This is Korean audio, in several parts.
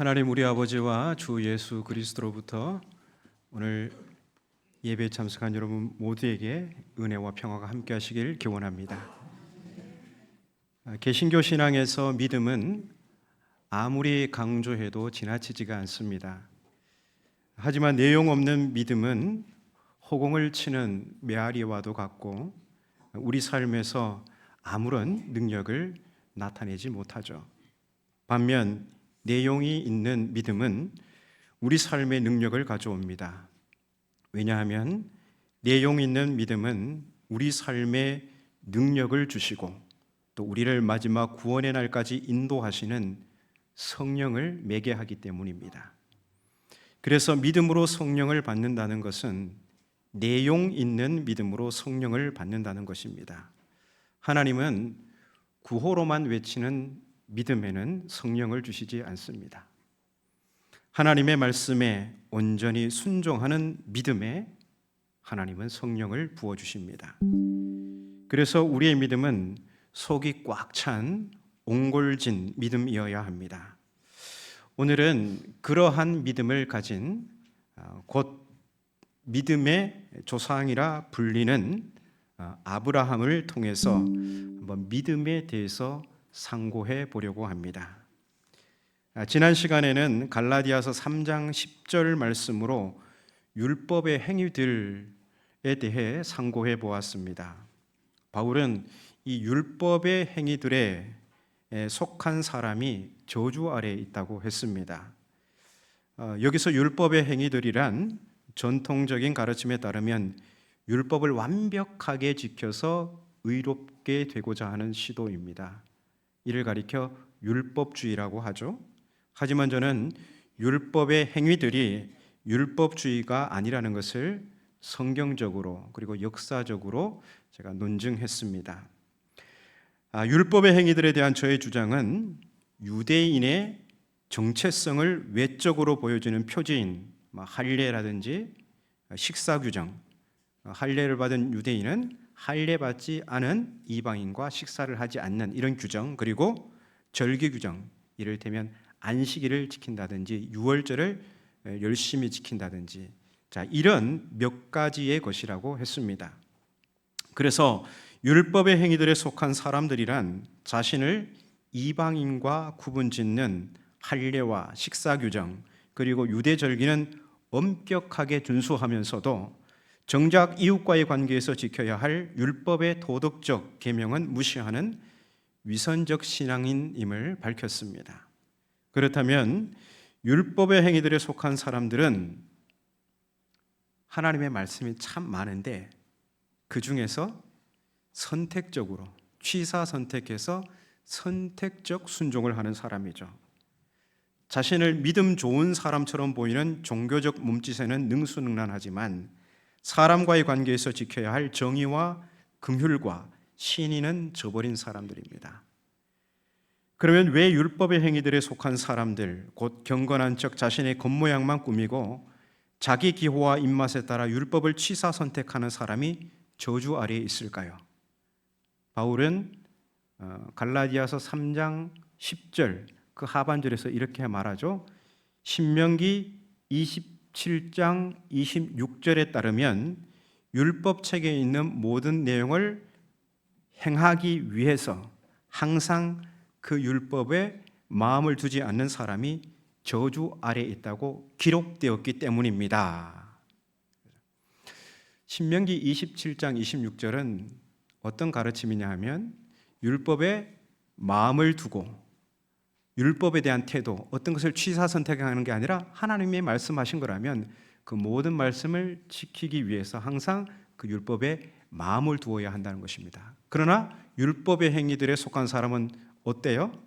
하나님 우리 아버지와 주 예수 그리스도로부터 오늘 예배에 참석한 여러분 모두에게 은혜와 평화가 함께 하시길 기원합니다. 개신교 신앙에서 믿음은 아무리 강조해도 지나치지가 않습니다. 하지만 내용 없는 믿음은 허공을 치는 메아리와도 같고 우리 삶에서 아무런 능력을 나타내지 못하죠. 반면 내용이 있는 믿음은 우리 삶의 능력을 가져옵니다. 왜냐하면 내용 있는 믿음은 우리 삶에 능력을 주시고 또 우리를 마지막 구원의 날까지 인도하시는 성령을 매개하기 때문입니다. 그래서 믿음으로 성령을 받는다는 것은 내용 있는 믿음으로 성령을 받는다는 것입니다. 하나님은 구호로만 외치는 믿음에는 성령을 주시지 않습니다. 하나님의 말씀에 온전히 순종하는 믿음에 하나님은 성령을 부어주십니다. 그래서 우리의 믿음은 속이 꽉 찬 옹골진 믿음이어야 합니다. 오늘은 그러한 믿음을 가진 곧 믿음의 조상이라 불리는 아브라함을 통해서 한번 믿음에 대해서 상고해 보려고 합니다. 지난 시간에는 갈라디아서 3장 10절 말씀으로 율법의 행위들에 대해 상고해 보았습니다. 바울은 이 율법의 행위들에 속한 사람이 저주 아래에 있다고 했습니다. 여기서 율법의 행위들이란 전통적인 가르침에 따르면 율법을 완벽하게 지켜서 의롭게 되고자 하는 시도입니다. 이를 가리켜 율법주의라고 하죠. 하지만 저는 율법의 행위들이 율법주의가 아니라는 것을 성경적으로 그리고 역사적으로 제가 논증했습니다. 율법의 행위들에 대한 저의 주장은 유대인의 정체성을 외적으로 보여주는 표지인 할례라든지 식사규정, 할례를 받은 유대인은 할례 받지 않은 이방인과 식사를 하지 않는 이런 규정, 그리고 절기 규정, 이를테면 안식일을 지킨다든지 유월절을 열심히 지킨다든지 이런 몇 가지의 것이라고 했습니다. 그래서 율법의 행위들에 속한 사람들이란 자신을 이방인과 구분짓는 할례와 식사규정 그리고 유대절기는 엄격하게 준수하면서도 정작 이웃과의 관계에서 지켜야 할 율법의 도덕적 계명은 무시하는 위선적 신앙인임을 밝혔습니다. 그렇다면 율법의 행위들에 속한 사람들은 하나님의 말씀이 참 많은데 그 중에서 선택적으로 취사 선택해서 선택적 순종을 하는 사람이죠. 자신을 믿음 좋은 사람처럼 보이는 종교적 몸짓에는 능수능란하지만 사람과의 관계에서 지켜야 할 정의와 긍휼과 신의는 저버린 사람들입니다. 그러면 왜 율법의 행위들에 속한 사람들, 곧 경건한 척 자신의 겉모양만 꾸미고 자기 기호와 입맛에 따라 율법을 취사 선택하는 사람이 저주 아래에 있을까요? 바울은 갈라디아서 3장 10절 그 하반절에서 이렇게 말하죠. 신명기 27장 26절에 따르면 율법책에 있는 모든 내용을 행하기 위해서 항상 그 율법에 마음을 두지 않는 사람이 저주 아래에 있다고 기록되었기 때문입니다. 신명기 27장 26절은 어떤 가르침이냐 하면 율법에 마음을 두고 율법에 대한 태도, 어떤 것을 취사 선택하는 게 아니라 하나님이 말씀하신 거라면 그 모든 말씀을 지키기 위해서 항상 그 율법에 마음을 두어야 한다는 것입니다. 그러나 율법의 행위들에 속한 사람은 어때요?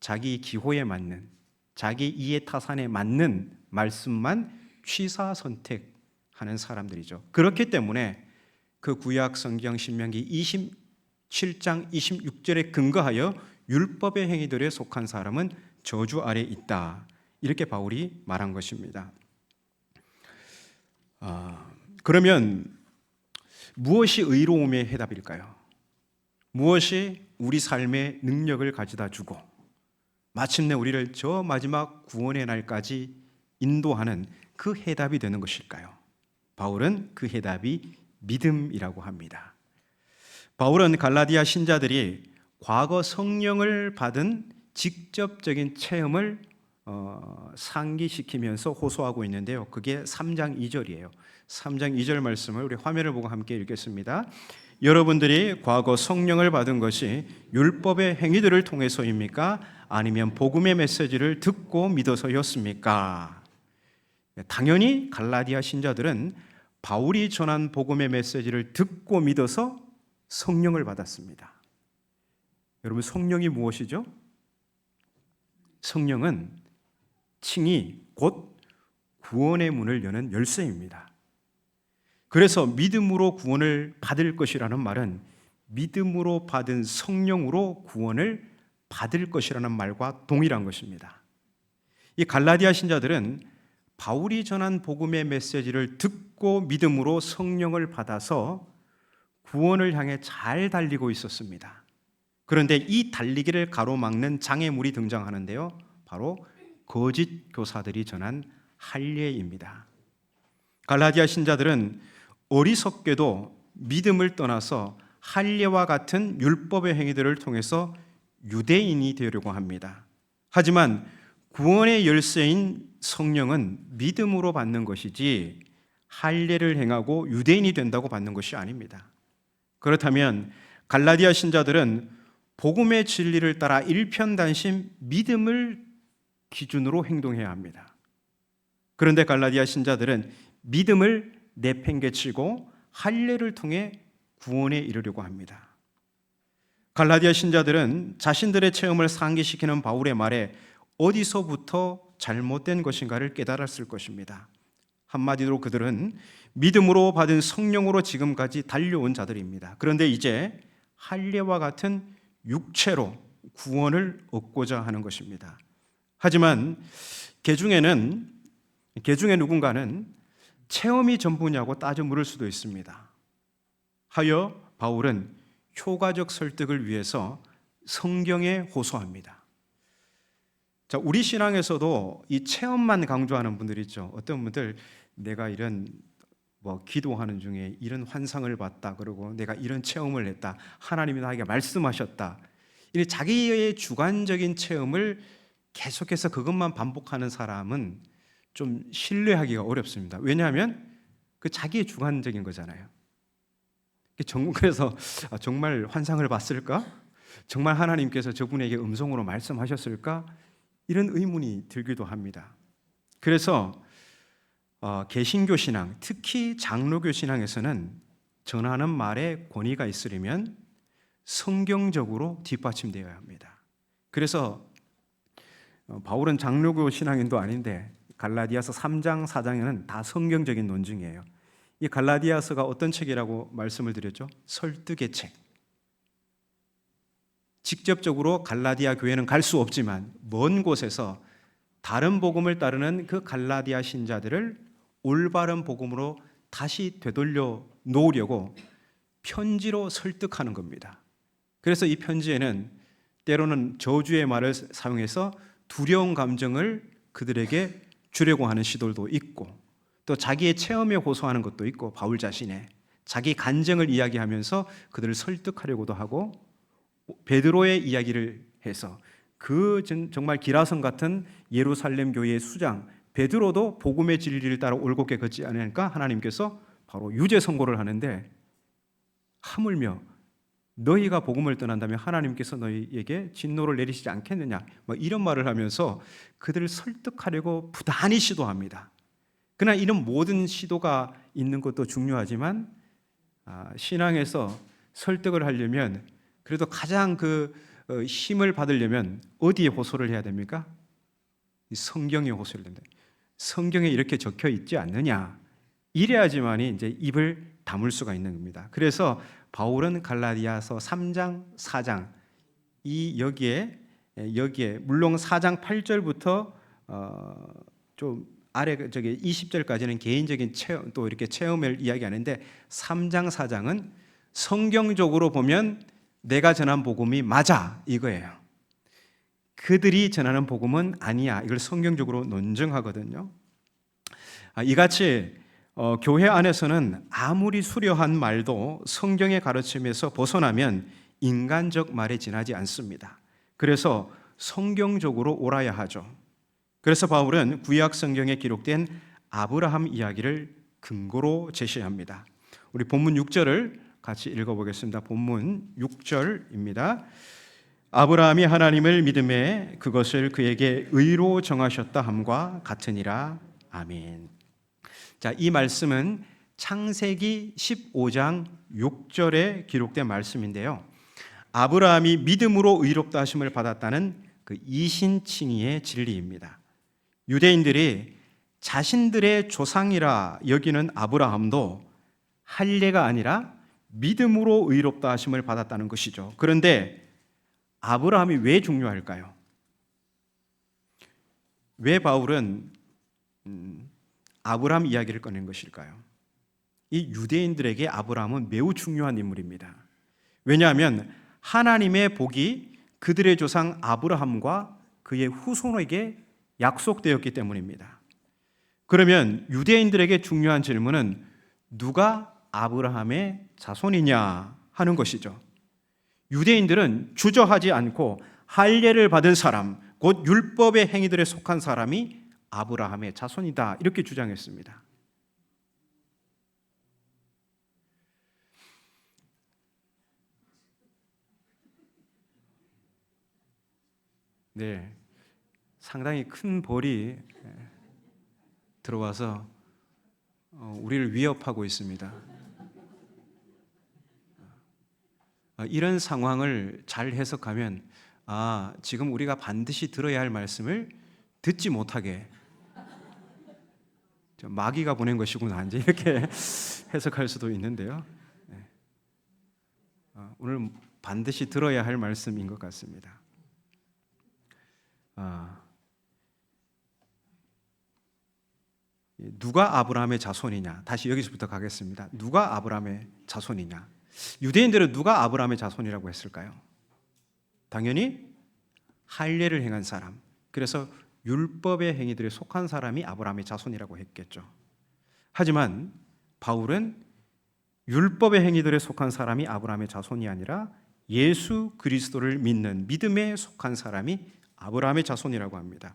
자기 기호에 맞는, 자기 이해 타산에 맞는 말씀만 취사 선택하는 사람들이죠. 그렇기 때문에 그 구약 성경 신명기 27장 26절에 근거하여 율법의 행위들에 속한 사람은 저주 아래에 있다. 이렇게 바울이 말한 것입니다. 그러면 무엇이 의로움의 해답일까요? 무엇이 우리 삶에 능력을 가져다 주고 마침내 우리를 저 마지막 구원의 날까지 인도하는 그 해답이 되는 것일까요? 바울은 그 해답이 믿음이라고 합니다. 바울은 갈라디아 신자들이 과거 성령을 받은 직접적인 체험을 상기시키면서 호소하고 있는데요. 그게 3장 2절이에요. 3장 2절 말씀을 우리 화면을 보고 함께 읽겠습니다. 여러분들이 과거 성령을 받은 것이 율법의 행위들을 통해서입니까? 아니면 복음의 메시지를 듣고 믿어서였습니까? 당연히 갈라디아 신자들은 바울이 전한 복음의 메시지를 듣고 믿어서 성령을 받았습니다. 여러분, 성령이 무엇이죠? 성령은 칭의 곧 구원의 문을 여는 열쇠입니다. 그래서 믿음으로 구원을 받을 것이라는 말은 믿음으로 받은 성령으로 구원을 받을 것이라는 말과 동일한 것입니다. 이 갈라디아 신자들은 바울이 전한 복음의 메시지를 듣고 믿음으로 성령을 받아서 구원을 향해 잘 달리고 있었습니다. 그런데 이 달리기를 가로막는 장애물이 등장하는데요. 바로 거짓 교사들이 전한 할례입니다. 갈라디아 신자들은 어리석게도 믿음을 떠나서 할례와 같은 율법의 행위들을 통해서 유대인이 되려고 합니다. 하지만 구원의 열쇠인 성령은 믿음으로 받는 것이지 할례를 행하고 유대인이 된다고 받는 것이 아닙니다. 그렇다면 갈라디아 신자들은 복음의 진리를 따라 일편단심 믿음을 기준으로 행동해야 합니다. 그런데 갈라디아 신자들은 믿음을 내팽개치고 할례를 통해 구원에 이르려고 합니다. 갈라디아 신자들은 자신들의 체험을 상기시키는 바울의 말에 어디서부터 잘못된 것인가를 깨달았을 것입니다. 한마디로 그들은 믿음으로 받은 성령으로 지금까지 달려온 자들입니다. 그런데 이제 할례와 같은 육체로 구원을 얻고자 하는 것입니다. 하지만 개중에 누군가는 체험이 전부냐고 따져 물을 수도 있습니다. 하여 바울은 효과적 설득을 위해서 성경에 호소합니다. 자, 우리 신앙에서도 이 체험만 강조하는 분들 있죠. 어떤 분들 내가 이런 기도하는 중에 이런 환상을 봤다, 그러고 내가 이런 체험을 했다, 하나님이 나에게 말씀하셨다, 이 자기의 주관적인 체험을 계속해서 그것만 반복하는 사람은 좀 신뢰하기가 어렵습니다. 왜냐하면 그 자기의 주관적인 거잖아요. 그래서 정말 환상을 봤을까? 정말 하나님께서 저분에게 음성으로 말씀하셨을까? 이런 의문이 들기도 합니다. 그래서 개신교 신앙, 특히 장로교 신앙에서는 전하는 말에 권위가 있으려면 성경적으로 뒷받침되어야 합니다. 그래서 바울은 장로교 신앙인도 아닌데 갈라디아서 3장, 4장에는 다 성경적인 논증이에요. 이 갈라디아서가 어떤 책이라고 말씀을 드렸죠? 설득의 책. 직접적으로 갈라디아 교회는 갈 수 없지만 먼 곳에서 다른 복음을 따르는 그 갈라디아 신자들을 올바른 복음으로 다시 되돌려 놓으려고 편지로 설득하는 겁니다. 그래서 이 편지에는 때로는 저주의 말을 사용해서 두려운 감정을 그들에게 주려고 하는 시도도 있고, 또 자기의 체험에 호소하는 것도 있고, 바울 자신의 자기 간증을 이야기하면서 그들을 설득하려고도 하고, 베드로의 이야기를 해서 그 정말 기라성 같은 예루살렘 교회의 수장 베드로도 복음의 진리를 따라 올곧게 걷지 않으니까 하나님께서 바로 유죄 선고를 하는데, 하물며 너희가 복음을 떠난다면 하나님께서 너희에게 진노를 내리시지 않겠느냐, 이런 말을 하면서 그들을 설득하려고 부단히 시도합니다. 그러나 이런 모든 시도가 있는 것도 중요하지만 신앙에서 설득을 하려면 그래도 가장 힘을 받으려면 어디에 호소를 해야 됩니까? 성경에 호소를 된다. 성경에 이렇게 적혀 있지 않느냐, 이래야지만이 이제 입을 다물 수가 있는 겁니다. 그래서 바울은 갈라디아서 3장, 4장 여기에 물론 4장 8절부터 좀 아래 20절까지는 개인적인 체험, 또 이렇게 체험을 이야기하는데 3장, 4장은 성경적으로 보면 내가 전한 복음이 맞아, 이거예요. 그들이 전하는 복음은 아니야. 이걸 성경적으로 논증하거든요. 이같이 교회 안에서는 아무리 수려한 말도 성경의 가르침에서 벗어나면 인간적 말에 지나지 않습니다. 그래서 성경적으로 옳아야 하죠. 그래서 바울은 구약 성경에 기록된 아브라함 이야기를 근거로 제시합니다. 우리 본문 6절을 같이 읽어보겠습니다. 본문 6절입니다. 아브라함이 하나님을 믿음에 그것을 그에게 의로 정하셨다 함과 같으니라. 아멘. 자, 이 말씀은 창세기 15장 6절에 기록된 말씀인데요. 아브라함이 믿음으로 의롭다 하심을 받았다는 그 이신칭의의 진리입니다. 유대인들이 자신들의 조상이라 여기는 아브라함도 할례가 아니라 믿음으로 의롭다 하심을 받았다는 것이죠. 그런데 아브라함이 왜 중요할까요? 왜 바울은 아브라함 이야기를 꺼낸 것일까요? 이 유대인들에게 아브라함은 매우 중요한 인물입니다. 왜냐하면 하나님의 복이 그들의 조상 아브라함과 그의 후손에게 약속되었기 때문입니다. 그러면 유대인들에게 중요한 질문은 누가 아브라함의 자손이냐 하는 것이죠. 유대인들은 주저하지 않고 할례를 받은 사람, 곧 율법의 행위들에 속한 사람이 아브라함의 자손이다 이렇게 주장했습니다. 네, 상당히 큰 벌이 들어와서 우리를 위협하고 있습니다. 이런 상황을 잘 해석하면 지금 우리가 반드시 들어야 할 말씀을 듣지 못하게 마귀가 보낸 것이구나 이제 이렇게 해석할 수도 있는데요. 오늘 반드시 들어야 할 말씀인 것 같습니다. 누가 아브라함의 자손이냐? 다시 여기서부터 가겠습니다. 누가 아브라함의 자손이냐? 유대인들은 누가 아브라함의 자손이라고 했을까요? 당연히 할례를 행한 사람, 그래서 율법의 행위들에 속한 사람이 아브라함의 자손이라고 했겠죠. 하지만 바울은 율법의 행위들에 속한 사람이 아브라함의 자손이 아니라 예수 그리스도를 믿는 믿음에 속한 사람이 아브라함의 자손이라고 합니다.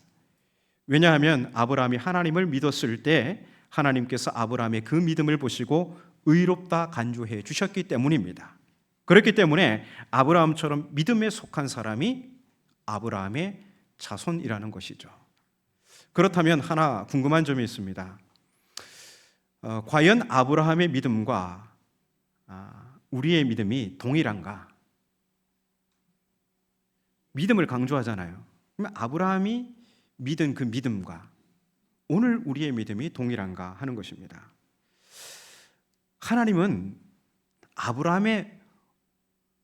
왜냐하면 아브라함이 하나님을 믿었을 때 하나님께서 아브라함의 그 믿음을 보시고 의롭다 간주해 주셨기 때문입니다. 그렇기 때문에 아브라함처럼 믿음에 속한 사람이 아브라함의 자손이라는 것이죠. 그렇다면 하나 궁금한 점이 있습니다. 과연 아브라함의 믿음과 우리의 믿음이 동일한가? 믿음을 강조하잖아요. 그러면 아브라함이 믿은 그 믿음과 오늘 우리의 믿음이 동일한가 하는 것입니다. 하나님은 아브라함의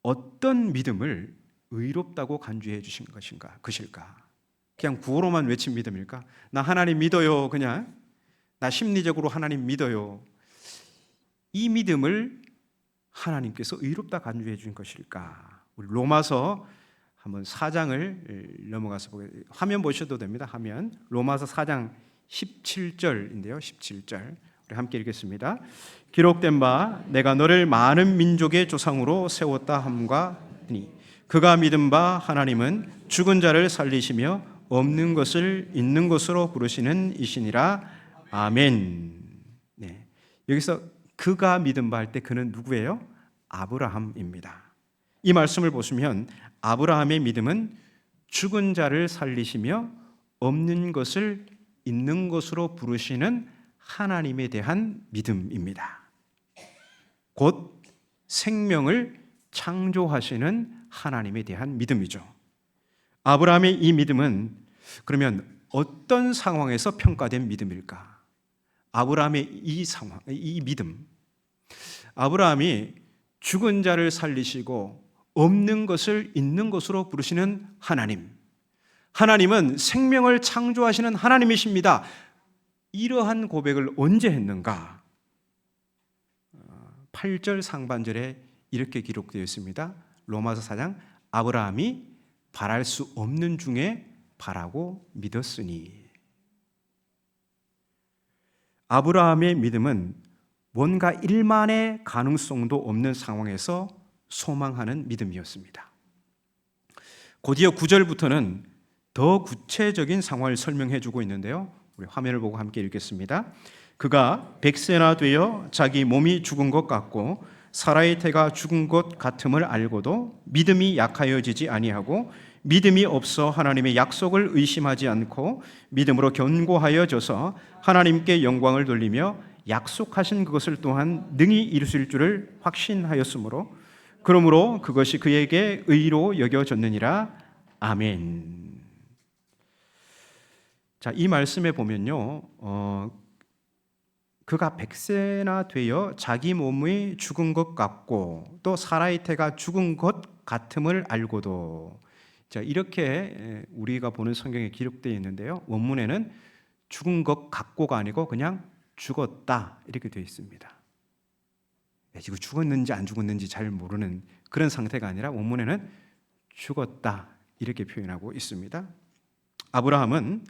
어떤 믿음을 의롭다고 간주해 주신 것일까? 그냥 구호로만 외친 믿음일까? 나 하나님 믿어요. 그냥 나 심리적으로 하나님 믿어요. 이 믿음을 하나님께서 의롭다 간주해 주신 것일까? 우리 로마서 한번 4장을 넘어가서 화면 보셔도 됩니다. 화면 로마서 4장 17절인데요. 17절 우리 함께 읽겠습니다. 기록된 바 내가 너를 많은 민족의 조상으로 세웠다 함과 같으니 그가 믿은 바 하나님은 죽은 자를 살리시며 없는 것을 있는 것으로 부르시는 이시니라. 아멘. 네. 여기서 그가 믿은 바 할 때 그는 누구예요? 아브라함입니다. 이 말씀을 보시면 아브라함의 믿음은 죽은 자를 살리시며 없는 것을 있는 것으로 부르시는 하나님에 대한 믿음입니다. 곧 생명을 창조하시는 하나님에 대한 믿음이죠. 아브라함의 이 믿음은 그러면 어떤 상황에서 평가된 믿음일까? 아브라함의 이 상황, 이 믿음. 아브라함이 죽은 자를 살리시고 없는 것을 있는 것으로 부르시는 하나님. 하나님은 생명을 창조하시는 하나님이십니다. 이러한 고백을 언제 했는가? 8절 상반절에 이렇게 기록되어 있습니다. 로마서 4장 아브라함이 바랄 수 없는 중에 바라고 믿었으니. 아브라함의 믿음은 뭔가 일만의 가능성도 없는 상황에서 소망하는 믿음이었습니다. 곧이어 9절부터는 더 구체적인 상황을 설명해 주고 있는데요. 우리 화면을 보고 함께 읽겠습니다. 그가 100세나 되어 자기 몸이 죽은 것 같고 사라의 태가 죽은 것 같음을 알고도 믿음이 약하여지지 아니하고 믿음이 없어 하나님의 약속을 의심하지 않고 믿음으로 견고하여져서 하나님께 영광을 돌리며 약속하신 그것을 또한 능히 이루실 줄을 확신하였으므로 그러므로 그것이 그에게 의로 여겨졌느니라. 아멘. 자, 이 말씀에 보면요, 그가 100세나 되어 자기 몸이 죽은 것 같고 또 사라의 태가 죽은 것 같음을 알고도, 자, 이렇게 우리가 보는 성경에 기록되어 있는데요. 원문에는 죽은 것 같고가 아니고 그냥 죽었다 이렇게 되어 있습니다. 지금 죽었는지 안 죽었는지 잘 모르는 그런 상태가 아니라 원문에는 죽었다 이렇게 표현하고 있습니다. 아브라함은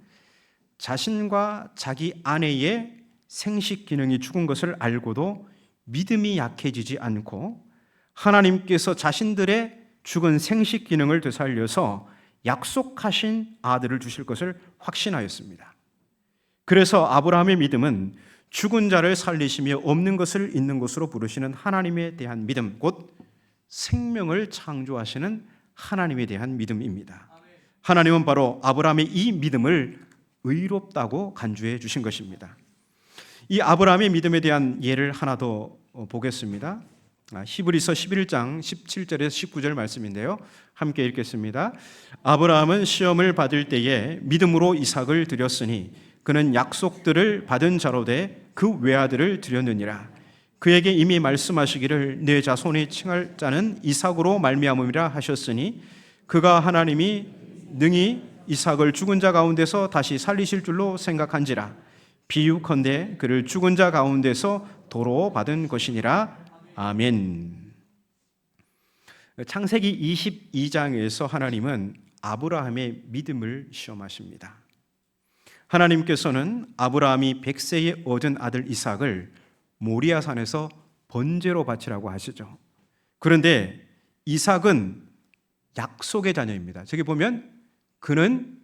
자신과 자기 아내의 생식 기능이 죽은 것을 알고도 믿음이 약해지지 않고 하나님께서 자신들의 죽은 생식 기능을 되살려서 약속하신 아들을 주실 것을 확신하였습니다. 그래서 아브라함의 믿음은 죽은 자를 살리시며 없는 것을 있는 것으로 부르시는 하나님에 대한 믿음, 곧 생명을 창조하시는 하나님에 대한 믿음입니다. 하나님은 바로 아브라함의 이 믿음을 의롭다고 간주해 주신 것입니다. 이 아브라함의 믿음에 대한 예를 하나 더 보겠습니다. 히브리서 11장 17절에서 19절 말씀인데요. 함께 읽겠습니다. 아브라함은 시험을 받을 때에 믿음으로 이삭을 드렸으니 그는 약속들을 받은 자로 돼 그 외아들을 드렸느니라. 그에게 이미 말씀하시기를 내 자손이 칭할 자는 이삭으로 말미암음이라 하셨으니 그가 하나님이 능히 이삭을 죽은 자 가운데서 다시 살리실 줄로 생각한지라. 비유컨대 그를 죽은 자 가운데서 도로 받은 것이니라. 아멘. 창세기 22장에서 하나님은 아브라함의 믿음을 시험하십니다. 하나님께서는 아브라함이 100세에 얻은 아들 이삭을 모리아산에서 번제로 바치라고 하시죠. 그런데 이삭은 약속의 자녀입니다. 저기 보면 그는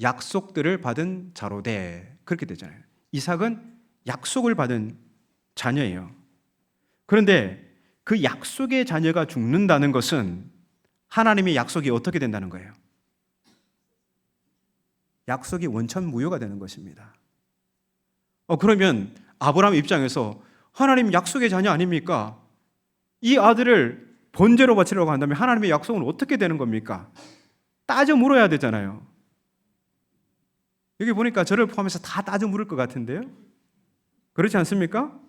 약속들을 받은 자로되 그렇게 되잖아요. 이삭은 약속을 받은 자녀예요. 그런데 그 약속의 자녀가 죽는다는 것은 하나님의 약속이 어떻게 된다는 거예요? 약속이 원천무효가 되는 것입니다. 그러면 아브라함 입장에서 하나님 약속의 자녀 아닙니까? 이 아들을 번제로 바치려고 한다면 하나님의 약속은 어떻게 되는 겁니까? 따져 물어야 되잖아요. 여기 보니까 저를 포함해서 다 따져 물을 것 같은데요? 그렇지 않습니까?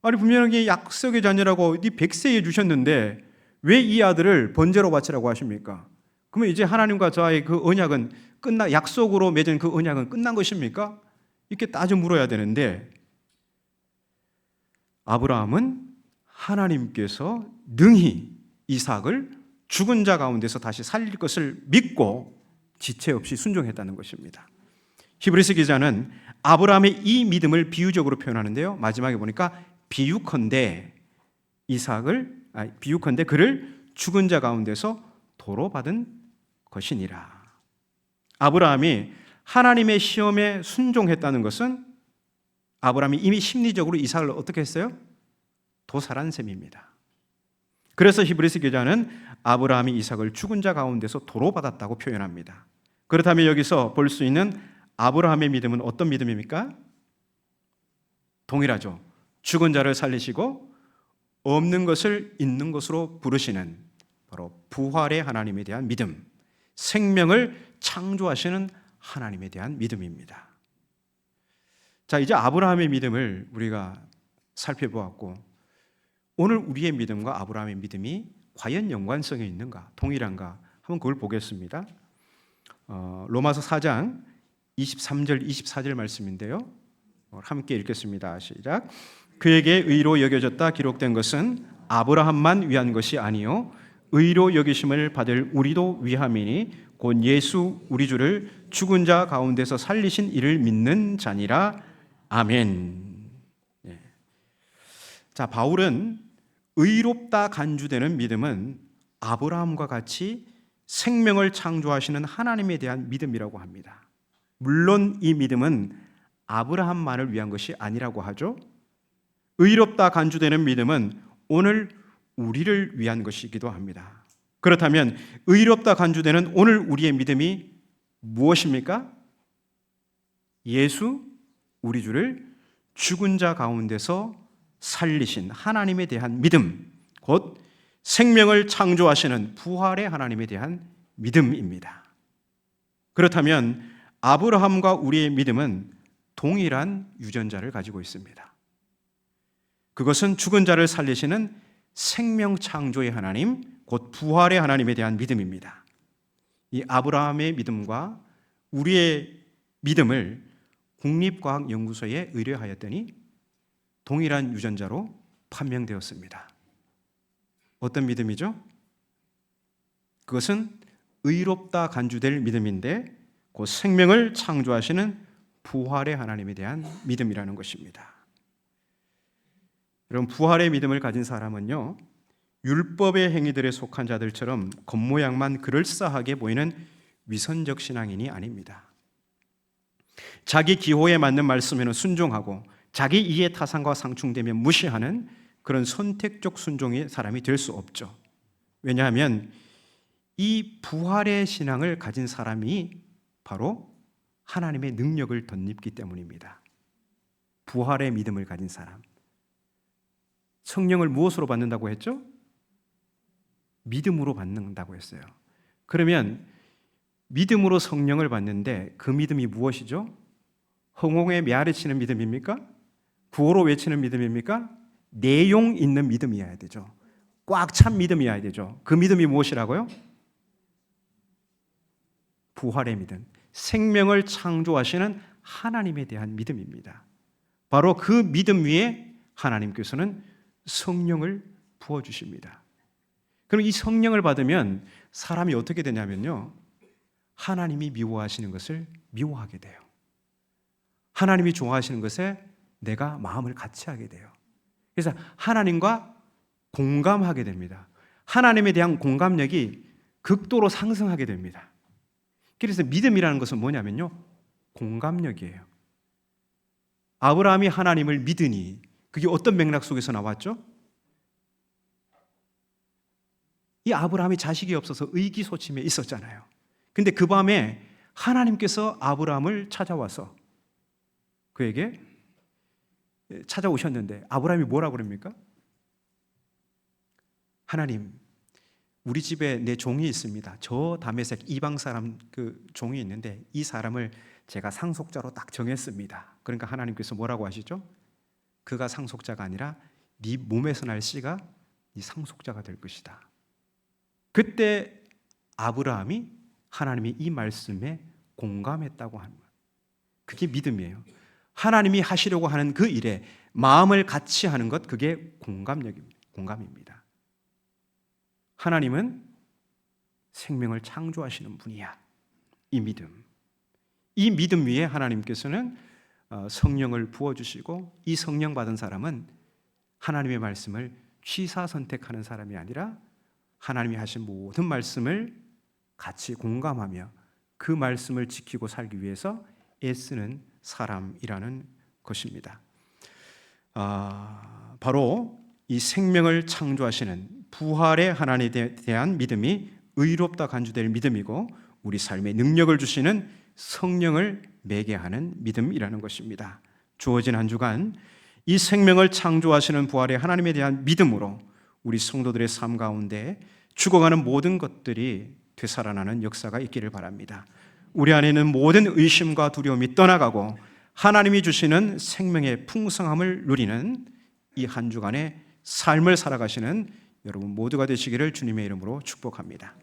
아니 분명히 약속의 자녀라고 네 100세에 주셨는데 왜 이 아들을 번제로 바치라고 하십니까? 그러면 이제 하나님과 저와의 그 언약은 약속으로 맺은 그 언약은 끝난 것입니까? 이렇게 따져 물어야 되는데 아브라함은 하나님께서 능히 이삭을 죽은 자 가운데서 다시 살릴 것을 믿고 지체 없이 순종했다는 것입니다. 히브리서 기자는 아브라함의 이 믿음을 비유적으로 표현하는데요. 마지막에 보니까 비유컨대 그를 죽은 자 가운데서 도로 받은 것이니라. 아브라함이 하나님의 시험에 순종했다는 것은 아브라함이 이미 심리적으로 이삭을 어떻게 했어요? 도살한 셈입니다. 그래서 히브리서 기자는 아브라함이 이삭을 죽은 자 가운데서 도로 받았다고 표현합니다. 그렇다면 여기서 볼 수 있는 아브라함의 믿음은 어떤 믿음입니까? 동일하죠. 죽은 자를 살리시고 없는 것을 있는 것으로 부르시는 바로 부활의 하나님에 대한 믿음, 생명을 창조하시는 하나님에 대한 믿음입니다. 자, 이제 아브라함의 믿음을 우리가 살펴보았고 오늘 우리의 믿음과 아브라함의 믿음이 과연 연관성이 있는가, 동일한가 한번 그걸 보겠습니다. 로마서 4장 23절 24절 말씀인데요. 함께 읽겠습니다. 시작. 그에게 의로 여겨졌다 기록된 것은 아브라함만 위한 것이 아니요 의로 여기심을 받을 우리도 위함이니 곧 예수 우리 주를 죽은 자 가운데서 살리신 이를 믿는 자니라. 아멘. 예. 자, 바울은 의롭다 간주되는 믿음은 아브라함과 같이 생명을 창조하시는 하나님에 대한 믿음이라고 합니다. 물론 이 믿음은 아브라함만을 위한 것이 아니라고 하죠. 의롭다 간주되는 믿음은 오늘 우리를 위한 것이기도 합니다. 그렇다면 의롭다 간주되는 오늘 우리의 믿음이 무엇입니까? 예수 우리 주를 죽은 자 가운데서 살리신 하나님에 대한 믿음, 곧 생명을 창조하시는 부활의 하나님에 대한 믿음입니다. 그렇다면 아브라함과 우리의 믿음은 동일한 유전자를 가지고 있습니다. 그것은 죽은 자를 살리시는 생명 창조의 하나님, 곧 부활의 하나님에 대한 믿음입니다. 이 아브라함의 믿음과 우리의 믿음을 국립과학연구소에 의뢰하였더니 동일한 유전자로 판명되었습니다. 어떤 믿음이죠? 그것은 의롭다 간주될 믿음인데 곧 생명을 창조하시는 부활의 하나님에 대한 믿음이라는 것입니다. 여러분, 부활의 믿음을 가진 사람은요, 율법의 행위들에 속한 자들처럼 겉모양만 그럴싸하게 보이는 위선적 신앙인이 아닙니다. 자기 기호에 맞는 말씀에는 순종하고 자기 이해 타산과 상충되면 무시하는 그런 선택적 순종의 사람이 될 수 없죠. 왜냐하면 이 부활의 신앙을 가진 사람이 바로 하나님의 능력을 덧입기 때문입니다. 부활의 믿음을 가진 사람. 성령을 무엇으로 받는다고 했죠? 믿음으로 받는다고 했어요. 그러면 믿음으로 성령을 받는데 그 믿음이 무엇이죠? 허공에 메아리 치는 믿음입니까? 구호로 외치는 믿음입니까? 내용 있는 믿음이어야 되죠. 꽉 찬 믿음이어야 되죠. 그 믿음이 무엇이라고요? 부활의 믿음, 생명을 창조하시는 하나님에 대한 믿음입니다. 바로 그 믿음 위에 하나님께서는 성령을 부어주십니다. 그럼 이 성령을 받으면 사람이 어떻게 되냐면요, 하나님이 미워하시는 것을 미워하게 돼요. 하나님이 좋아하시는 것에 내가 마음을 같이 하게 돼요. 그래서 하나님과 공감하게 됩니다. 하나님에 대한 공감력이 극도로 상승하게 됩니다. 그래서 믿음이라는 것은 뭐냐면요, 공감력이에요. 아브라함이 하나님을 믿으니 그게 어떤 맥락 속에서 나왔죠? 이 아브라함이 자식이 없어서 의기소침해 있었잖아요. 근데 그 밤에 하나님께서 아브라함을 찾아와서 그에게 찾아오셨는데 아브라함이 뭐라고 그럽니까? 하나님, 우리 집에 내 종이 있습니다. 저 다메섹 이방 사람 그 종이 있는데 이 사람을 제가 상속자로 딱 정했습니다. 그러니까 하나님께서 뭐라고 하시죠? 그가 상속자가 아니라 네 몸에서 날 씨가 네 상속자가 될 것이다. 그때 아브라함이 하나님의 이 말씀에 공감했다고 하는 거예요. 그게 믿음이에요. 하나님이 하시려고 하는 그 일에 마음을 같이 하는 것, 그게 공감입니다. 하나님은 생명을 창조하시는 분이야. 이 믿음 위에 하나님께서는 성령을 부어주시고 이 성령 받은 사람은 하나님의 말씀을 취사 선택하는 사람이 아니라 하나님이 하신 모든 말씀을 같이 공감하며 그 말씀을 지키고 살기 위해서 애쓰는 사람이라는 것입니다. 바로 이 생명을 창조하시는 부활의 하나님에 대한 믿음이 의롭다 간주될 믿음이고 우리 삶에 능력을 주시는 성령을 매개하는 믿음이라는 것입니다. 주어진 한 주간 이 생명을 창조하시는 부활의 하나님에 대한 믿음으로 우리 성도들의 삶 가운데 죽어가는 모든 것들이 되살아나는 역사가 있기를 바랍니다. 우리 안에 있는 모든 의심과 두려움이 떠나가고 하나님이 주시는 생명의 풍성함을 누리는 이 한 주간의 삶을 살아가시는 여러분 모두가 되시기를 주님의 이름으로 축복합니다.